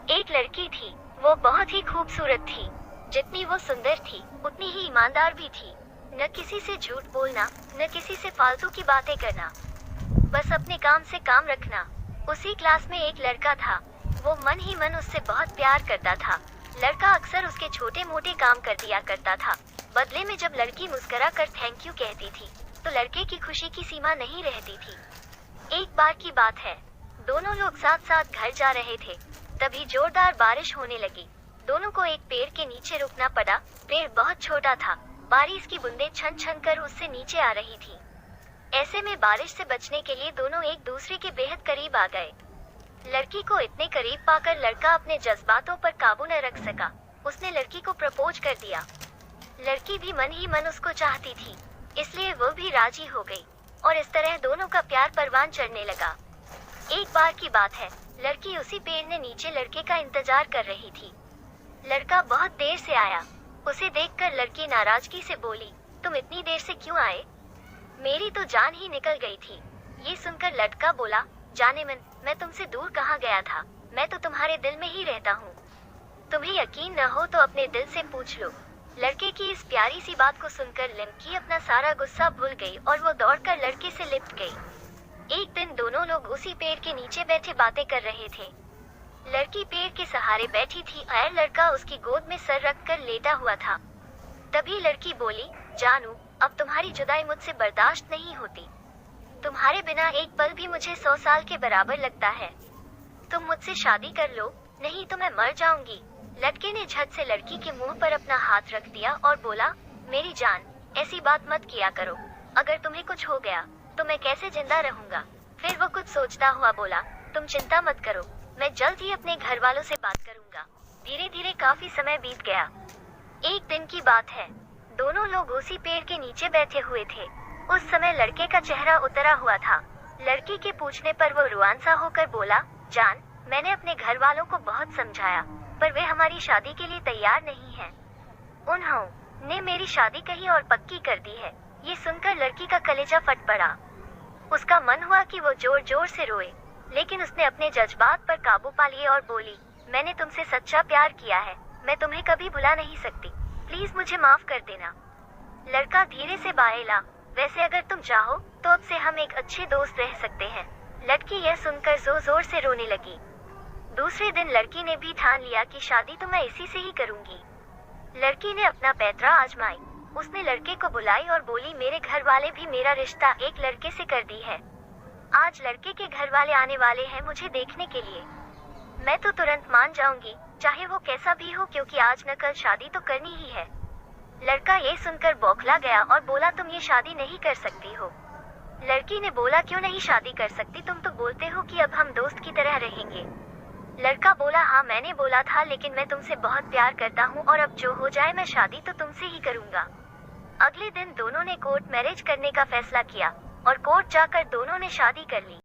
एक लड़की थी। वो बहुत ही खूबसूरत थी। जितनी वो सुंदर थी उतनी ही ईमानदार भी थी। न किसी से झूठ बोलना, न किसी से फालतू की बातें करना, बस अपने काम से काम रखना। उसी क्लास में एक लड़का था। वो मन ही मन उससे बहुत प्यार करता था। लड़का अक्सर उसके छोटे मोटे काम कर दिया करता था। बदले में जब लड़की मुस्कुरा कर थैंक यू कहती थी तो लड़के की खुशी की सीमा नहीं रहती थी। एक बार की बात है, दोनों लोग साथ साथ घर जा रहे थे। तभी जोरदार बारिश होने लगी। दोनों को एक पेड़ के नीचे रुकना पड़ा। पेड़ बहुत छोटा था। बारिश की बूंदें छन छन कर उससे नीचे आ रही थी। ऐसे में बारिश से बचने के लिए दोनों एक दूसरे के बेहद करीब आ गए। लड़की को इतने करीब पाकर लड़का अपने जज्बातों पर काबू न रख सका। उसने लड़की को प्रपोज कर दिया। लड़की भी मन ही मन उसको चाहती थी, इसलिए वो भी राजी हो गई और इस तरह दोनों का प्यार परवान चढ़ने लगा। एक बार की बात है, लड़की उसी पेड़ ने नीचे लड़के का इंतजार कर रही थी। लड़का बहुत देर से आया। उसे देखकर लड़की नाराजगी से बोली, तुम इतनी देर से क्यों आए? मेरी तो जान ही निकल गई थी। ये सुनकर लड़का बोला, जाने मन, मैं तुमसे दूर कहाँ गया था, मैं तो तुम्हारे दिल में ही रहता हूँ। तुम्हें यकीन न हो तो अपने दिल से पूछ लो। लड़के की इस प्यारी सी बात को सुनकर लड़की अपना सारा गुस्सा भूल गई और वो दौड़कर लड़के से लिपट गई। एक दिन दोनों लोग उसी पेड़ के नीचे बैठे बातें कर रहे थे। लड़की पेड़ के सहारे बैठी थी और लड़का उसकी गोद में सर रखकर लेटा हुआ था। तभी लड़की बोली, जानू, अब तुम्हारी जुदाई मुझसे बर्दाश्त नहीं होती। तुम्हारे बिना एक पल भी मुझे 100 साल के बराबर लगता है। तुम मुझसे शादी कर लो, नहीं तो मैं मर जाऊंगी। लड़के ने झट से लड़की के मुंह पर अपना हाथ रख दिया और बोला, मेरी जान, ऐसी बात मत किया करो। अगर तुम्हें कुछ हो गया तो मैं कैसे जिंदा रहूंगा? फिर वो कुछ सोचता हुआ बोला, तुम चिंता मत करो, मैं जल्द ही अपने घर वालों से बात करूंगा। धीरे धीरे काफी समय बीत गया। एक दिन की बात है, दोनों लोग उसी पेड़ के नीचे बैठे हुए थे। उस समय लड़के का चेहरा उतरा हुआ था। लड़की के पूछने पर वो रुआन सा होकर बोला, जान, मैंने अपने घर वालों को बहुत समझाया पर वे हमारी शादी के लिए तैयार नहीं हैं। उन्होंने मेरी शादी कहीं और पक्की कर दी है। ये सुनकर लड़की का कलेजा फट पड़ा। उसका मन हुआ कि वो जोर जोर से रोए, लेकिन उसने अपने जज्बात पर काबू पा लिए और बोली, मैंने तुमसे सच्चा प्यार किया है, मैं तुम्हें कभी भुला नहीं सकती, प्लीज मुझे माफ कर देना। लड़का धीरे से बाहेला, वैसे अगर तुम चाहो तो अब से हम एक अच्छे दोस्त रह सकते हैं। लड़की यह सुनकर जोर जोर से रोने लगी। दूसरे दिन लड़की ने भी ठान लिया कि शादी तो मैं इसी से ही करूंगी। लड़की ने अपना पैतरा आजमाई। उसने लड़के को बुलाई और बोली, मेरे घर वाले भी मेरा रिश्ता एक लड़के से कर दी है। आज लड़के के घर वाले आने वाले हैं मुझे देखने के लिए। मैं तो तुरंत मान जाऊंगी, चाहे वो कैसा भी हो, क्योंकि आज न कल शादी तो करनी ही है। लड़का ये सुनकर बौखला गया और बोला, तुम ये शादी नहीं कर सकती हो। लड़की ने बोला, क्यों नहीं शादी कर सकती? तुम तो बोलते हो कि अब हम दोस्त की तरह रहेंगे। लड़का बोला, हाँ मैंने बोला था, लेकिन मैं तुमसे बहुत प्यार करता हूँ और अब जो हो जाए मैं शादी तो तुमसे ही करूँगा। अगले दिन दोनों ने कोर्ट मैरिज करने का फैसला किया और कोर्ट जाकर दोनों ने शादी कर ली।